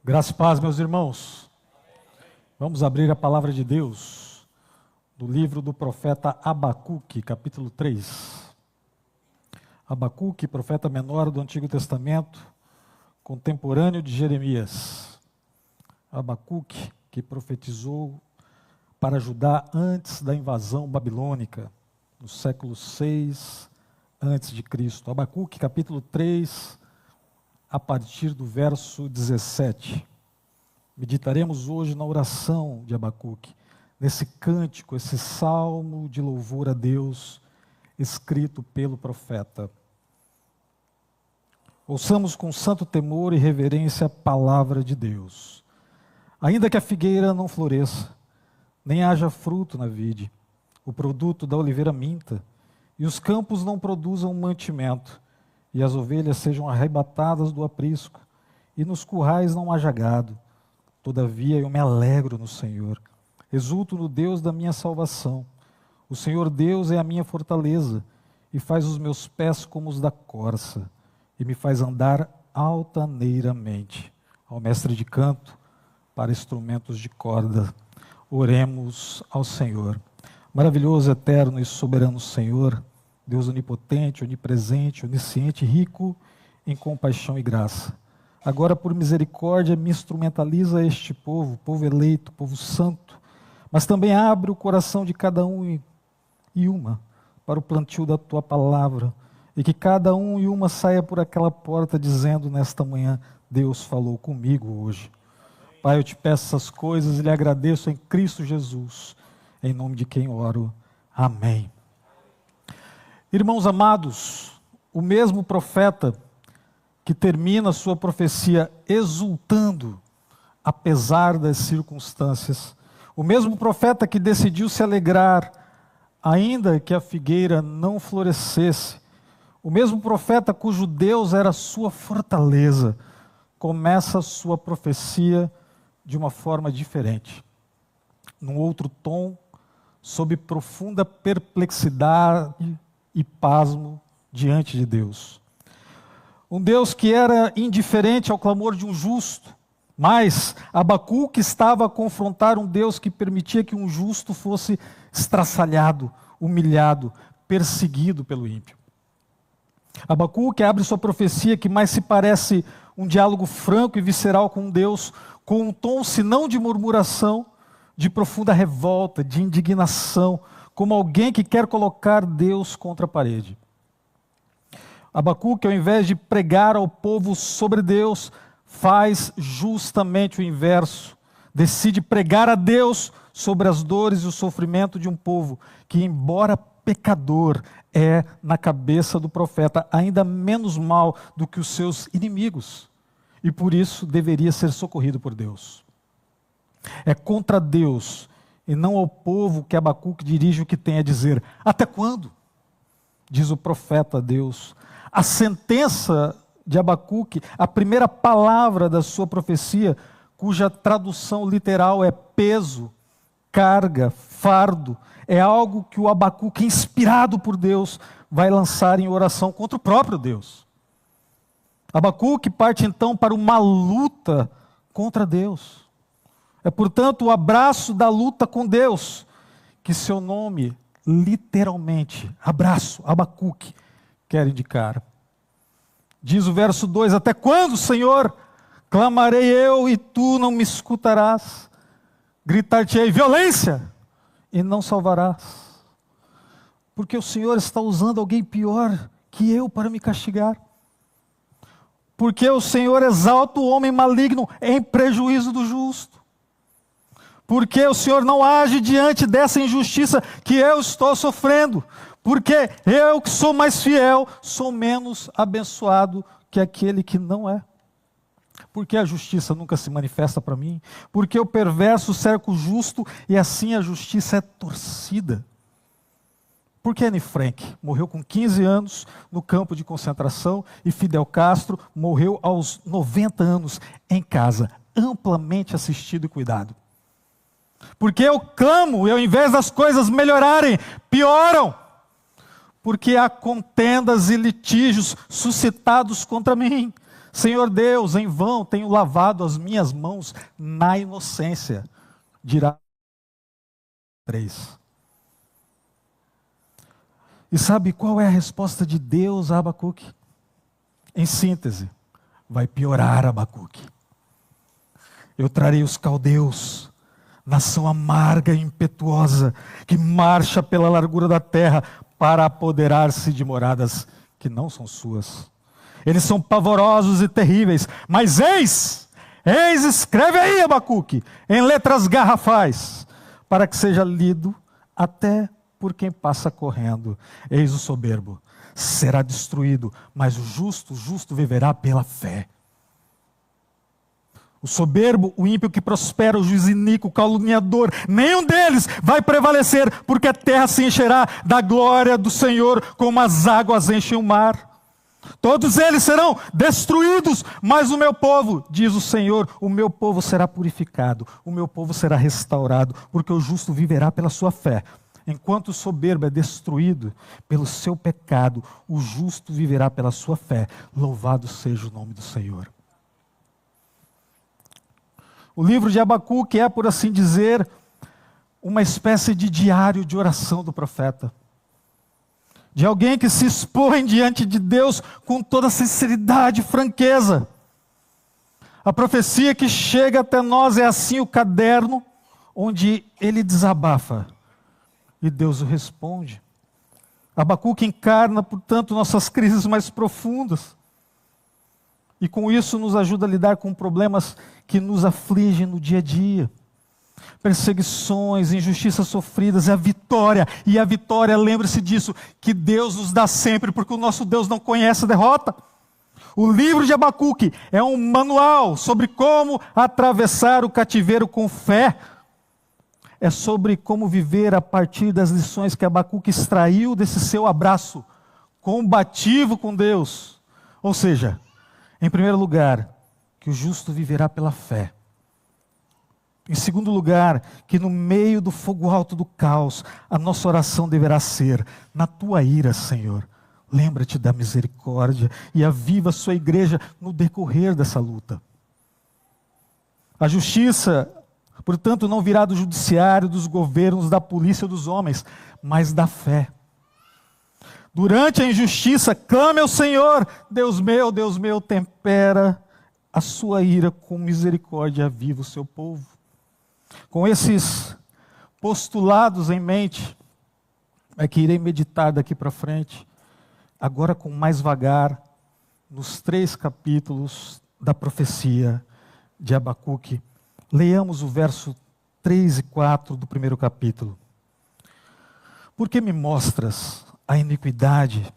Graça e paz, meus irmãos. Vamos abrir a palavra de Deus do livro do profeta Abacuque, capítulo 3. Abacuque, profeta menor do Antigo Testamento, contemporâneo de Jeremias. Abacuque, que profetizou para Judá antes da invasão babilônica, no século 6 antes de Cristo. Abacuque, capítulo 3, a partir do verso 17. Meditaremos hoje na oração de Abacuque, nesse cântico, esse salmo de louvor a Deus, escrito pelo profeta. Ouçamos com santo temor e reverência a palavra de Deus. Ainda que a figueira não floresça, nem haja fruto na vide, o produto da oliveira minta, e os campos não produzam mantimento, e as ovelhas sejam arrebatadas do aprisco, e nos currais não haja gado. Todavia eu me alegro no Senhor, exulto no Deus da minha salvação. O Senhor Deus é a minha fortaleza, e faz os meus pés como os da corça, e me faz andar altaneiramente. Ao mestre de canto, para instrumentos de corda, oremos ao Senhor. Maravilhoso, eterno e soberano Senhor, Deus onipotente, onipresente, onisciente, rico em compaixão e graça. Agora, por misericórdia, me instrumentaliza este povo, povo eleito, povo santo, mas também abre o coração de cada um e uma para o plantio da tua palavra, e que cada um e uma saia por aquela porta dizendo nesta manhã: Deus falou comigo hoje. Pai, eu te peço essas coisas e lhe agradeço em Cristo Jesus, em nome de quem oro. Amém. Irmãos amados, o mesmo profeta que termina sua profecia exultando, apesar das circunstâncias, o mesmo profeta que decidiu se alegrar, ainda que a figueira não florescesse, o mesmo profeta cujo Deus era sua fortaleza, começa a sua profecia de uma forma diferente, num outro tom, sob profunda perplexidade e pasmo diante de Deus. Um Deus que era indiferente ao clamor de um justo, mas Abacuque estava a confrontar um Deus que permitia que um justo fosse estraçalhado, humilhado, perseguido pelo ímpio. Abacuque abre sua profecia que mais se parece um diálogo franco e visceral com Deus, com um tom, se não de murmuração, de profunda revolta, de indignação, como alguém que quer colocar Deus contra a parede. Abacuque, ao invés de pregar ao povo sobre Deus, faz justamente o inverso. Decide pregar a Deus sobre as dores e o sofrimento de um povo que, embora pecador, é, na cabeça do profeta, ainda menos mal do que os seus inimigos. E por isso deveria ser socorrido por Deus. É contra Deus e não ao povo que Abacuque dirige o que tem a dizer. Até quando? Diz o profeta a Deus. A sentença de Abacuque, a primeira palavra da sua profecia, cuja tradução literal é peso, carga, fardo, é algo que o Abacuque, inspirado por Deus, vai lançar em oração contra o próprio Deus. Abacuque parte então para uma luta contra Deus. É, portanto, o abraço da luta com Deus, que seu nome, literalmente, abraço, Abacuque, quer indicar. Diz o verso 2, até quando, Senhor, clamarei eu e tu não me escutarás? Gritar-te-ei violência e não salvarás. Porque o Senhor está usando alguém pior que eu para me castigar. Porque o Senhor exalta o homem maligno em prejuízo do justo. Porque o Senhor não age diante dessa injustiça que eu estou sofrendo. Porque eu que sou mais fiel, sou menos abençoado que aquele que não é. Porque a justiça nunca se manifesta para mim. Porque o perverso cerca o justo e assim a justiça é torcida. Porque Anne Frank morreu com 15 anos no campo de concentração e Fidel Castro morreu aos 90 anos em casa, amplamente assistido e cuidado. Porque eu clamo e ao invés das coisas melhorarem, pioram. porque há contendas e litígios suscitados contra mim. Senhor Deus, em vão tenho lavado as minhas mãos na inocência. Dirá 3. E sabe qual é a resposta de Deus a Abacuque? Em síntese, vai piorar Abacuque. Eu trarei os caldeus, nação amarga e impetuosa, que marcha pela largura da terra para apoderar-se de moradas que não são suas. Eles são pavorosos e terríveis, mas eis, escreve aí, Abacuque, em letras garrafais, para que seja lido até por quem passa correndo. Eis o soberbo, será destruído, mas o justo viverá pela fé. O soberbo, o ímpio que prospera, o juiz iníquo, o caluniador, nenhum deles vai prevalecer, porque a terra se encherá da glória do Senhor, como as águas enchem o mar. Todos eles serão destruídos, mas o meu povo, diz o Senhor, o meu povo será purificado, o meu povo será restaurado, porque o justo viverá pela sua fé. Enquanto o soberbo é destruído pelo seu pecado, o justo viverá pela sua fé. Louvado seja o nome do Senhor. O livro de Abacuque é, por assim dizer, uma espécie de diário de oração do profeta. De alguém que se expõe diante de Deus com toda sinceridade e franqueza. A profecia que chega até nós é assim o caderno onde ele desabafa e Deus o responde. Abacuque encarna, portanto, nossas crises mais profundas. E com isso nos ajuda a lidar com problemas que nos afligem no dia a dia. Perseguições, injustiças sofridas, e a vitória, lembre-se disso, que Deus nos dá sempre, porque o nosso Deus não conhece a derrota. O livro de Abacuque é um manual sobre como atravessar o cativeiro com fé. É sobre como viver a partir das lições que Abacuque extraiu desse seu abraço combativo com Deus. Ou seja, em primeiro lugar, que o justo viverá pela fé. Em segundo lugar, que no meio do fogo alto do caos, a nossa oração deverá ser: na tua ira, Senhor, lembra-te da misericórdia e aviva a sua igreja no decorrer dessa luta. A justiça, portanto, não virá do judiciário, dos governos, da polícia ou dos homens, mas da fé. Durante a injustiça, clame ao Senhor: Deus meu, tempera a sua ira com misericórdia, aviva o seu povo. Com esses postulados em mente, é que irei meditar daqui para frente, agora com mais vagar, nos 3 capítulos da profecia de Abacuque. Leamos o verso 3 e 4 do primeiro capítulo. Por que me mostras a iniquidade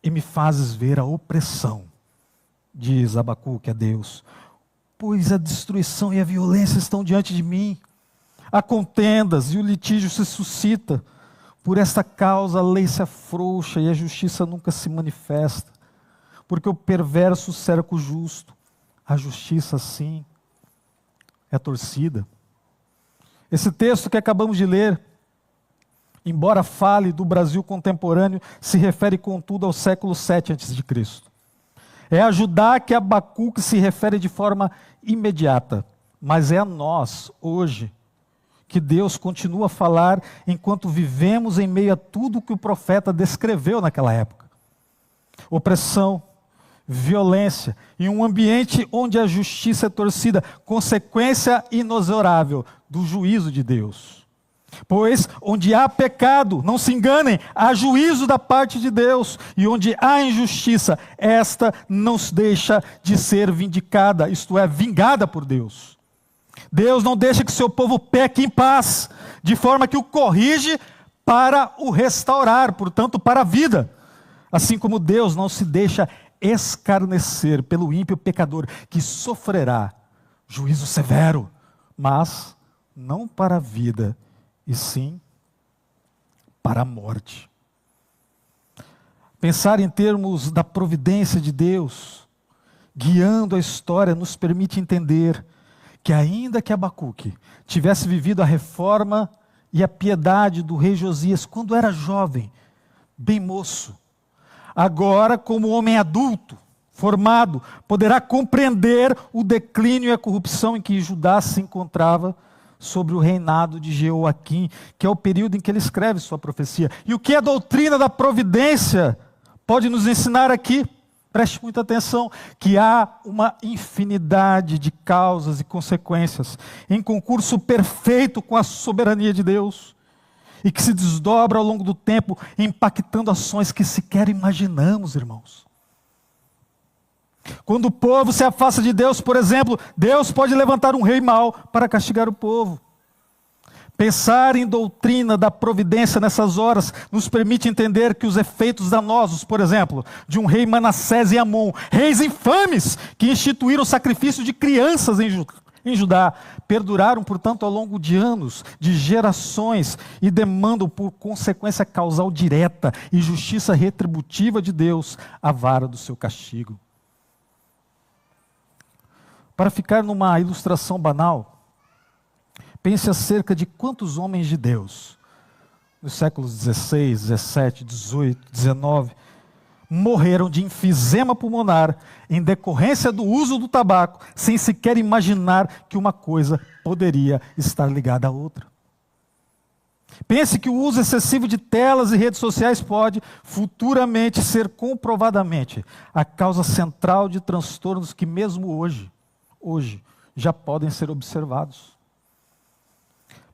e me fazes ver a opressão? Diz Abacuque a Deus. Pois a destruição e a violência estão diante de mim. Há contendas e o litígio se suscita. Por esta causa a lei se afrouxa e a justiça nunca se manifesta. Porque o perverso cerca o justo. A justiça, sim, é torcida. Esse texto que acabamos de ler, embora fale do Brasil contemporâneo, se refere contudo ao século 7 a.C. É a Judá que Abacuque se refere de forma imediata, mas é a nós, hoje, que Deus continua a falar enquanto vivemos em meio a tudo que o profeta descreveu naquela época. Opressão, violência, em um ambiente onde a justiça é torcida, consequência inexorável do juízo de Deus. Pois onde há pecado, não se enganem, há juízo da parte de Deus. E onde há injustiça, esta não se deixa de ser vindicada, isto é, vingada por Deus. Deus não deixa que seu povo peque em paz, de forma que o corrige para o restaurar, portanto, para a vida. Assim como Deus não se deixa escarnecer pelo ímpio pecador, que sofrerá juízo severo, mas não para a vida, e sim para a morte. Pensar em termos da providência de Deus, guiando a história, nos permite entender que ainda que Abacuque tivesse vivido a reforma e a piedade do rei Josias quando era jovem, bem moço, agora como homem adulto, formado, poderá compreender o declínio e a corrupção em que Judá se encontrava sobre o reinado de Jeoaquim, que é o período em que ele escreve sua profecia. E o que a doutrina da providência pode nos ensinar aqui? Preste muita atenção, que há uma infinidade de causas e consequências em concurso perfeito com a soberania de Deus e que se desdobra ao longo do tempo, impactando ações que sequer imaginamos, irmãos. Quando o povo se afasta de Deus, por exemplo, Deus pode levantar um rei mau para castigar o povo. Pensar em doutrina da providência nessas horas nos permite entender que os efeitos danosos, por exemplo, de um rei Manassés e Amon, reis infames que instituíram o sacrifício de crianças em Judá, perduraram, portanto, ao longo de anos, de gerações, e demandam por consequência causal direta e justiça retributiva de Deus a vara do seu castigo. Para ficar numa ilustração banal, pense acerca de quantos homens de Deus, nos séculos 16, 17, 18, 19, morreram de enfisema pulmonar em decorrência do uso do tabaco, sem sequer imaginar que uma coisa poderia estar ligada à outra. Pense que o uso excessivo de telas e redes sociais pode futuramente ser comprovadamente a causa central de transtornos que mesmo hoje já podem ser observados.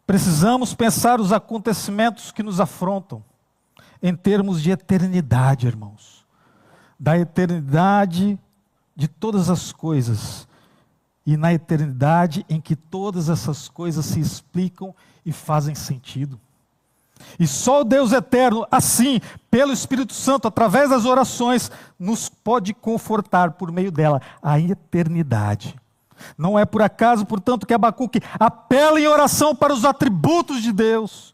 Precisamos pensar os acontecimentos que nos afrontam em termos de eternidade, irmãos. Da eternidade de todas as coisas e na eternidade em que todas essas coisas se explicam e fazem sentido. E só o Deus eterno, assim, pelo Espírito Santo, através das orações, nos pode confortar por meio dela a eternidade. Não é por acaso, portanto, que Abacuque apela em oração para os atributos de Deus,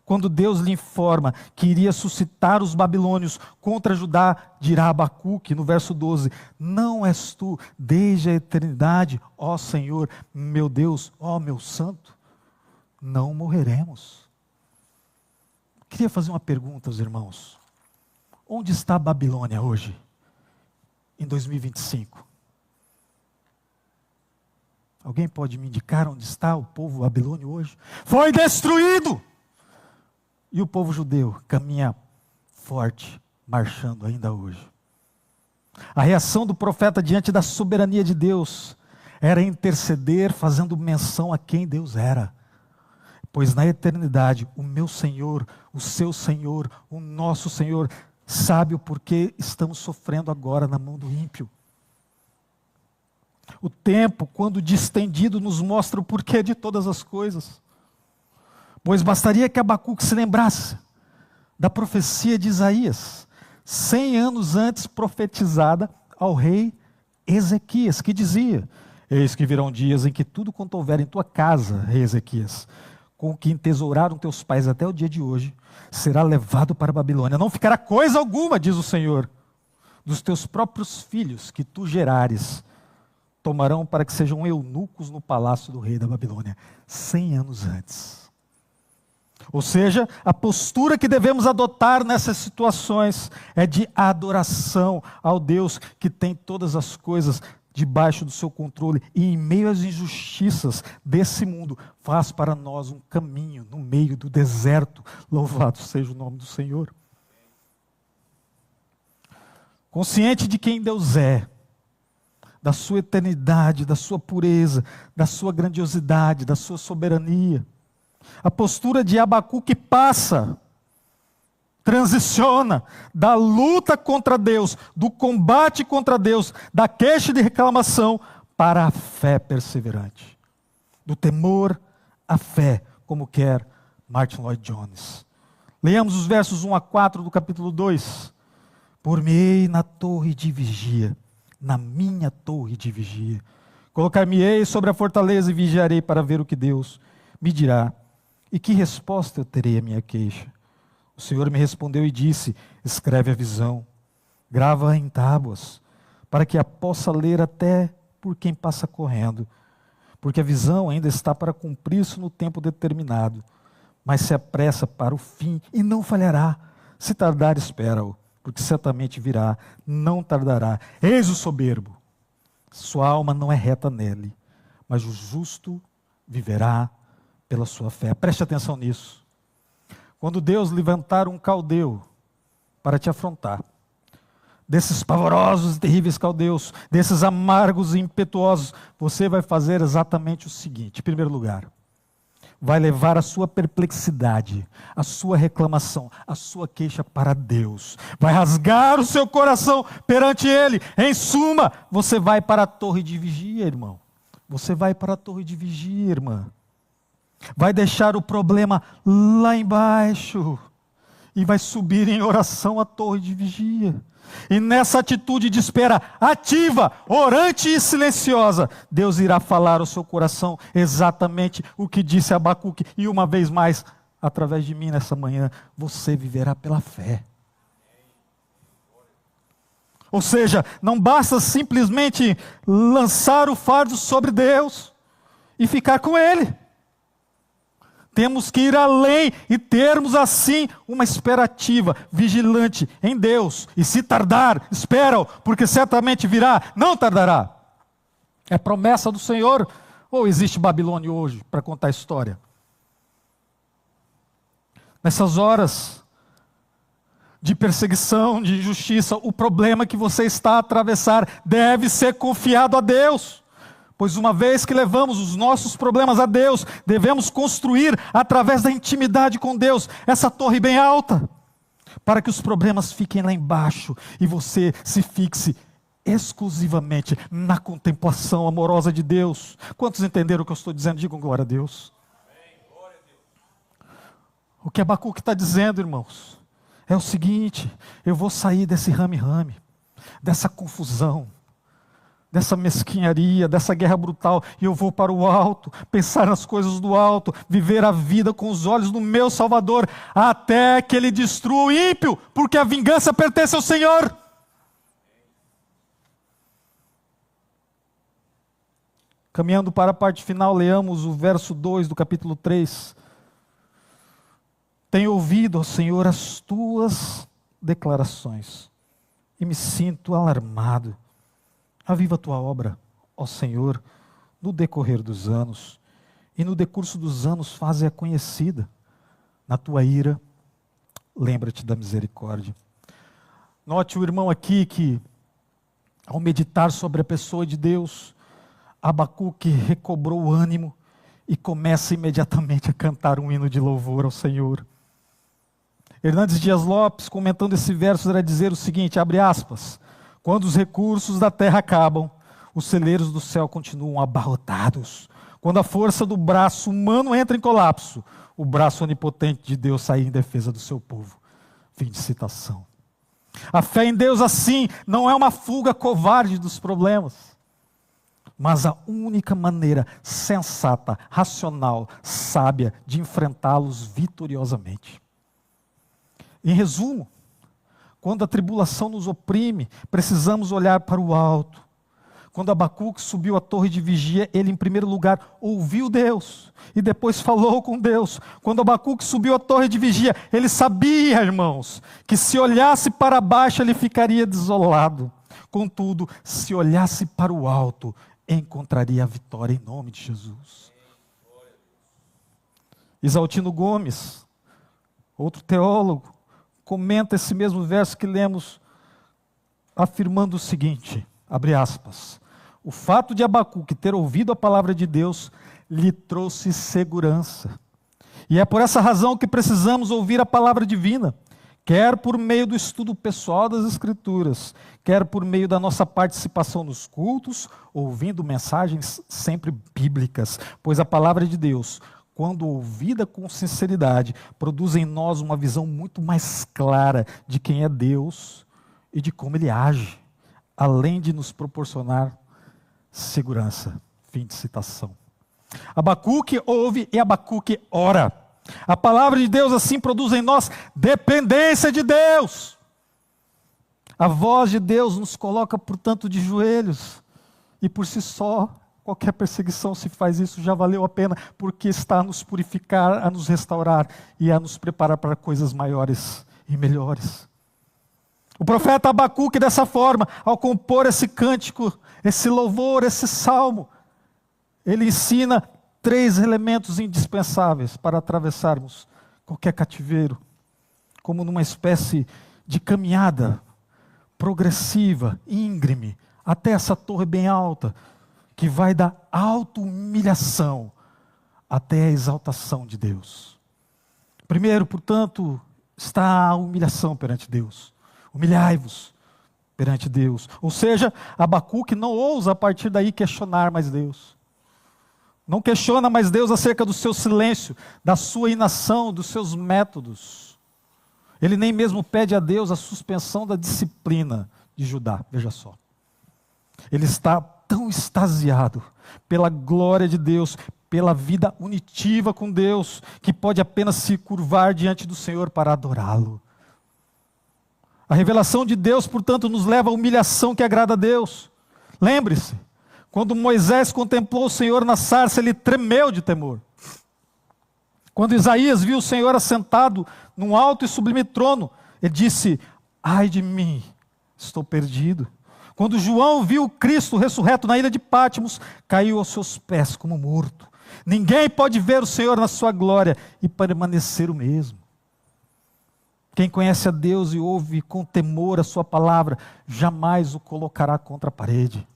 quando Deus lhe informa que iria suscitar os babilônios contra Judá, dirá Abacuque no verso 12: não és tu desde a eternidade, ó Senhor, meu Deus, ó meu santo, não morreremos. Queria fazer uma pergunta aos irmãos: onde está a Babilônia hoje, em 2025? Alguém pode me indicar onde está o povo babilônio hoje? Foi destruído! E o povo judeu caminha forte, marchando ainda hoje. A reação do profeta diante da soberania de Deus era interceder, fazendo menção a quem Deus era. Pois na eternidade, o meu Senhor, o seu Senhor, o nosso Senhor, sabe o porquê estamos sofrendo agora na mão do ímpio. O tempo, quando distendido, nos mostra o porquê de todas as coisas. Pois bastaria que Abacuque se lembrasse da profecia de Isaías, 100 anos antes profetizada ao rei Ezequias, que dizia: eis que virão dias em que tudo quanto houver em tua casa, rei Ezequias, com o que entesouraram teus pais até o dia de hoje, será levado para a Babilônia. Não ficará coisa alguma, diz o Senhor, dos teus próprios filhos que tu gerares, tomarão para que sejam eunucos no palácio do rei da Babilônia, 100 anos antes. Ou seja, a postura que devemos adotar nessas situações é de adoração ao Deus que tem todas as coisas debaixo do seu controle e em meio às injustiças desse mundo, faz para nós um caminho no meio do deserto. Louvado seja o nome do Senhor. Consciente de quem Deus é, da sua eternidade, da sua pureza, da sua grandiosidade, da sua soberania, a postura de Abacuque passa, transiciona da luta contra Deus, do combate contra Deus, da queixa de reclamação, para a fé perseverante. Do temor à fé, como quer Martin Lloyd Jones. Leamos os versos 1 a 4 do capítulo 2. Por-me-ei na torre de vigia, na minha torre de vigia. Colocar-me-ei sobre a fortaleza e vigiarei para ver o que Deus me dirá. E que resposta eu terei à minha queixa? O Senhor me respondeu e disse: escreve a visão, grava-a em tábuas, para que a possa ler até por quem passa correndo. Porque a visão ainda está para cumprir-se no tempo determinado, mas se apressa para o fim e não falhará. Se tardar, espera-o, porque certamente virá, não tardará. Eis o soberbo. Sua alma não é reta nele, mas o justo viverá pela sua fé. Preste atenção nisso. Quando Deus levantar um caldeu para te afrontar, desses pavorosos e terríveis caldeus, desses amargos e impetuosos, você vai fazer exatamente o seguinte: em primeiro lugar, vai levar a sua perplexidade, a sua reclamação, a sua queixa para Deus. Vai rasgar o seu coração perante Ele. Em suma, você vai para a torre de vigia, irmão. Você vai para a torre de vigia, irmã. Vai deixar o problema lá embaixo e vai subir em oração à torre de vigia. E nessa atitude de espera ativa, orante e silenciosa, Deus irá falar ao seu coração exatamente o que disse Abacuque. E uma vez mais, através de mim nessa manhã, você viverá pela fé. Ou seja, não basta simplesmente lançar o fardo sobre Deus e ficar com Ele. Temos que ir além e termos assim uma esperativa vigilante em Deus. E se tardar, espera-o, porque certamente virá, não tardará. É promessa do Senhor, ou existe Babilônia hoje para contar a história? Nessas horas de perseguição, de injustiça, o problema que você está a atravessar deve ser confiado a Deus. Pois uma vez que levamos os nossos problemas a Deus, devemos construir, através da intimidade com Deus, essa torre bem alta, para que os problemas fiquem lá embaixo e você se fixe exclusivamente na contemplação amorosa de Deus. Quantos entenderam o que eu estou dizendo? Digam glória a Deus. O que Abacuque está dizendo, irmãos, é o seguinte: eu vou sair desse rame-rame, dessa confusão, dessa mesquinharia, dessa guerra brutal, e eu vou para o alto, pensar nas coisas do alto, viver a vida com os olhos do meu Salvador, até que Ele destrua o ímpio, porque a vingança pertence ao Senhor. Caminhando para a parte final, leamos o verso 2 do capítulo 3. Tenho ouvido, ó Senhor, as tuas declarações, e me sinto alarmado. Aviva a tua obra, ó Senhor, no decorrer dos anos, e no decurso dos anos faze-a conhecida. Na tua ira, lembra-te da misericórdia. Note o irmão aqui que, ao meditar sobre a pessoa de Deus, Abacuque recobrou o ânimo e começa imediatamente a cantar um hino de louvor ao Senhor. Hernandes Dias Lopes, comentando esse verso, irá dizer o seguinte, abre aspas: quando os recursos da terra acabam, os celeiros do céu continuam abarrotados. Quando a força do braço humano entra em colapso, o braço onipotente de Deus sai em defesa do seu povo. Fim de citação. A fé em Deus, assim, não é uma fuga covarde dos problemas, mas a única maneira sensata, racional, sábia de enfrentá-los vitoriosamente. Em resumo, quando a tribulação nos oprime, precisamos olhar para o alto. Quando Abacuque subiu à torre de vigia, ele em primeiro lugar ouviu Deus e depois falou com Deus. Quando Abacuque subiu à torre de vigia, ele sabia, irmãos, que se olhasse para baixo ele ficaria desolado. Contudo, se olhasse para o alto, encontraria a vitória em nome de Jesus. Isaltino Gomes, outro teólogo, comenta esse mesmo verso que lemos, afirmando o seguinte, abre aspas: o fato de Abacuque ter ouvido a palavra de Deus lhe trouxe segurança. E é por essa razão que precisamos ouvir a palavra divina, quer por meio do estudo pessoal das Escrituras, quer por meio da nossa participação nos cultos, ouvindo mensagens sempre bíblicas, pois a palavra de Deus, quando ouvida com sinceridade, produz em nós uma visão muito mais clara de quem é Deus e de como Ele age, além de nos proporcionar segurança. Fim de citação. Abacuque ouve e Abacuque ora. A palavra de Deus assim produz em nós dependência de Deus. A voz de Deus nos coloca, portanto, de joelhos, e por si só, qualquer perseguição, se faz isso, já valeu a pena, porque está a nos purificar, a nos restaurar e a nos preparar para coisas maiores e melhores. O profeta Abacuque, dessa forma, ao compor esse cântico, esse louvor, esse salmo, ele ensina 3 elementos indispensáveis para atravessarmos qualquer cativeiro, como numa espécie de caminhada progressiva, íngreme, até essa torre bem alta, que vai da auto-humilhação até a exaltação de Deus. Primeiro, portanto, está a humilhação perante Deus. Humilhai-vos perante Deus. Ou seja, Abacuque não ousa a partir daí questionar mais Deus. Não questiona mais Deus acerca do seu silêncio, da sua inação, dos seus métodos. Ele nem mesmo pede a Deus a suspensão da disciplina de Judá, veja só. Ele está tão extasiado pela glória de Deus, pela vida unitiva com Deus, que pode apenas se curvar diante do Senhor para adorá-lo. A revelação de Deus, portanto, nos leva à humilhação que agrada a Deus. Lembre-se, quando Moisés contemplou o Senhor na sarça, ele tremeu de temor. Quando Isaías viu o Senhor assentado num alto e sublime trono, ele disse: ai de mim, estou perdido. Quando João viu Cristo ressurreto na ilha de Patmos, caiu aos seus pés como morto. Ninguém pode ver o Senhor na sua glória e permanecer o mesmo. Quem conhece a Deus e ouve com temor a sua palavra, jamais o colocará contra a parede.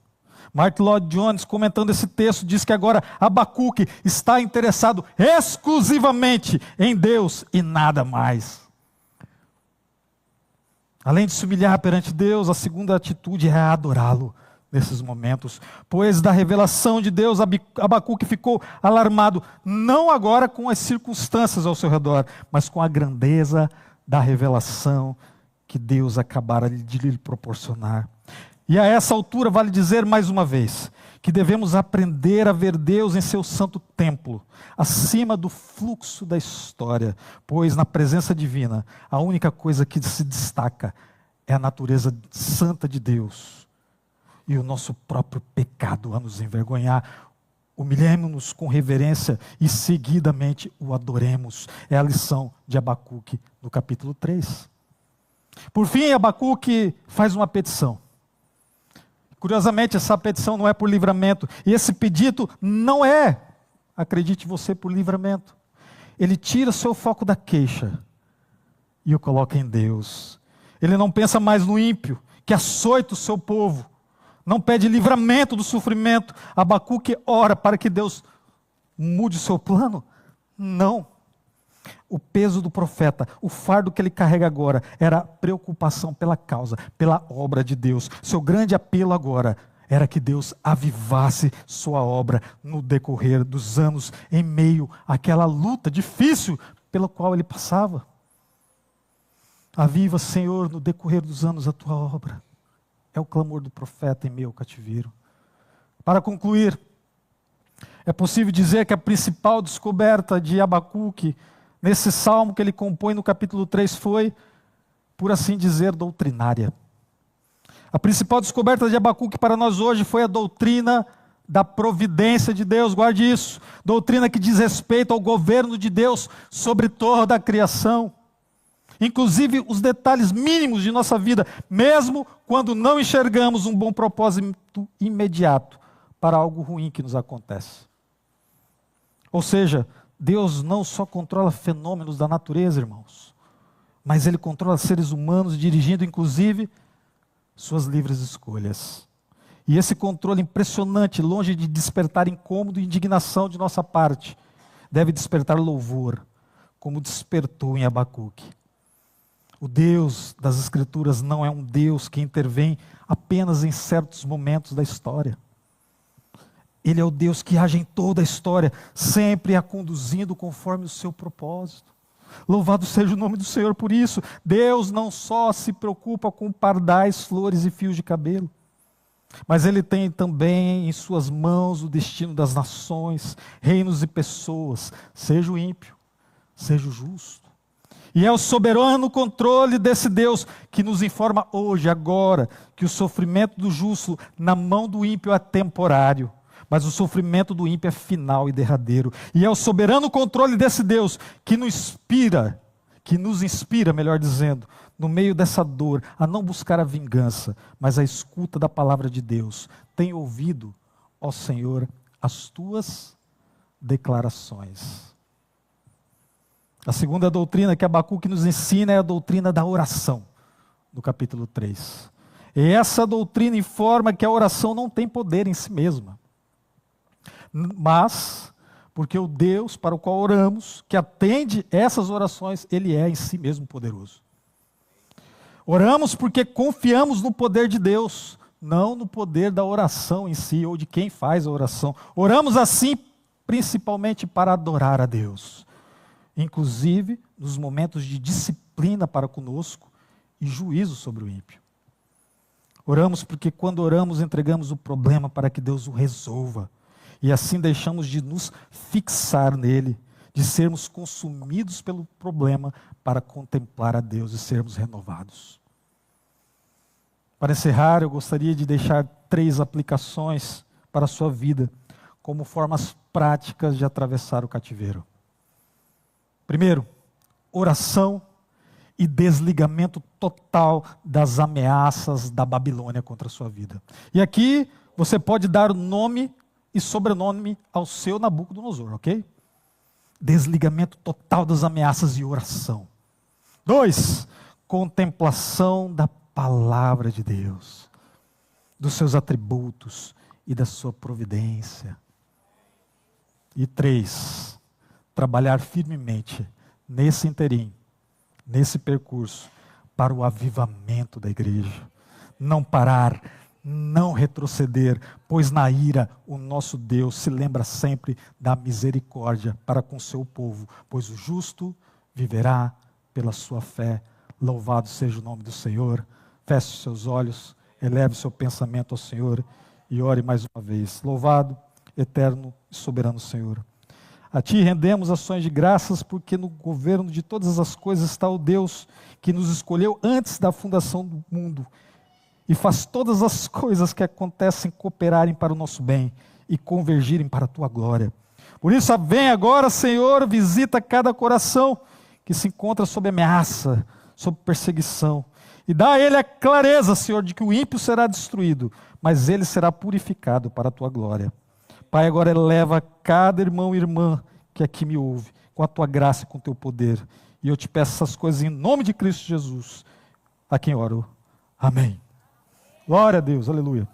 Martin Lloyd-Jones, comentando esse texto, diz que agora Abacuque está interessado exclusivamente em Deus e nada mais. Além de se humilhar perante Deus, a segunda atitude é adorá-lo nesses momentos. Pois da revelação de Deus, Abacuque ficou alarmado, não agora com as circunstâncias ao seu redor, mas com a grandeza da revelação que Deus acabara de lhe proporcionar. E a essa altura vale dizer mais uma vez, que devemos aprender a ver Deus em seu santo templo, acima do fluxo da história, pois na presença divina, a única coisa que se destaca é a natureza santa de Deus, e o nosso próprio pecado a nos envergonhar. Humilhemos-nos com reverência e seguidamente o adoremos. É a lição de Abacuque no capítulo 3. Por fim, Abacuque faz uma petição. Curiosamente, essa petição não é por livramento. E esse pedido não é, acredite você, por livramento. Ele tira seu foco da queixa e o coloca em Deus. Ele não pensa mais no ímpio, que açoita o seu povo. Não pede livramento do sofrimento. Abacuque ora para que Deus mude o seu plano. Não. O peso do profeta, o fardo que ele carrega agora, era a preocupação pela causa, pela obra de Deus. Seu grande apelo agora era que Deus avivasse sua obra no decorrer dos anos, em meio àquela luta difícil pela qual ele passava. Aviva, Senhor, no decorrer dos anos a tua obra. É o clamor do profeta em meio ao cativeiro. Para concluir, é possível dizer que a principal descoberta de Abacuque, nesse salmo que ele compõe no capítulo 3, foi, por assim dizer, doutrinária. A principal descoberta de Abacuque para nós hoje foi a doutrina da providência de Deus, guarde isso. Doutrina que diz respeito ao governo de Deus sobre toda a criação. Inclusive os detalhes mínimos de nossa vida, mesmo quando não enxergamos um bom propósito imediato para algo ruim que nos acontece. Ou seja, Deus não só controla fenômenos da natureza, irmãos, mas Ele controla seres humanos, dirigindo inclusive suas livres escolhas. E esse controle impressionante, longe de despertar incômodo e indignação de nossa parte, deve despertar louvor, como despertou em Abacuque. O Deus das Escrituras não é um Deus que intervém apenas em certos momentos da história. Ele é o Deus que age em toda a história, sempre a conduzindo conforme o seu propósito. Louvado seja o nome do Senhor por isso. Deus não só se preocupa com pardais, flores e fios de cabelo, mas Ele tem também em suas mãos o destino das nações, reinos e pessoas, seja o ímpio, seja o justo. E é o soberano controle desse Deus que nos informa hoje, agora, que o sofrimento do justo na mão do ímpio é temporário, mas o sofrimento do ímpio é final e derradeiro. E é o soberano controle desse Deus que nos inspira, que nos inspira, melhor dizendo, no meio dessa dor, a não buscar a vingança, mas a escuta da palavra de Deus. Tem ouvido, ó Senhor, as tuas declarações. A segunda doutrina que Abacuque nos ensina é a doutrina da oração, no capítulo 3. E essa doutrina informa que a oração não tem poder em si mesma, mas porque o Deus para o qual oramos, que atende essas orações, Ele é em si mesmo poderoso. Oramos porque confiamos no poder de Deus, não no poder da oração em si, ou de quem faz a oração. Oramos assim, principalmente para adorar a Deus, inclusive nos momentos de disciplina para conosco e juízo sobre o ímpio. Oramos porque quando oramos, entregamos o problema para que Deus o resolva. E assim deixamos de nos fixar nele, de sermos consumidos pelo problema para contemplar a Deus e sermos renovados. Para encerrar, eu gostaria de deixar 3 aplicações para a sua vida, como formas práticas de atravessar o cativeiro. Primeiro, oração e desligamento total das ameaças da Babilônia contra a sua vida. E aqui você pode dar o nome e sobrenome ao seu Nabucodonosor, ok? Desligamento total das ameaças e oração. 2, contemplação da palavra de Deus, dos seus atributos e da sua providência. E 3, trabalhar firmemente nesse interim, nesse percurso, para o avivamento da igreja. Não parar, não retroceder, pois na ira o nosso Deus se lembra sempre da misericórdia para com seu povo, pois o justo viverá pela sua fé. Louvado seja o nome do Senhor. Feche os seus olhos, eleve o seu pensamento ao Senhor e ore mais uma vez. Louvado, eterno e soberano Senhor. A Ti rendemos ações de graças, porque no governo de todas as coisas está o Deus que nos escolheu antes da fundação do mundo e faz todas as coisas que acontecem cooperarem para o nosso bem e convergirem para a Tua glória. Por isso, vem agora, Senhor, visita cada coração que se encontra sob ameaça, sob perseguição, e dá a ele a clareza, Senhor, de que o ímpio será destruído, mas ele será purificado para a Tua glória. Pai, agora eleva cada irmão e irmã que aqui me ouve, com a Tua graça e com o Teu poder. E eu te peço essas coisas em nome de Cristo Jesus, a quem oro. Amém. Glória a Deus, aleluia.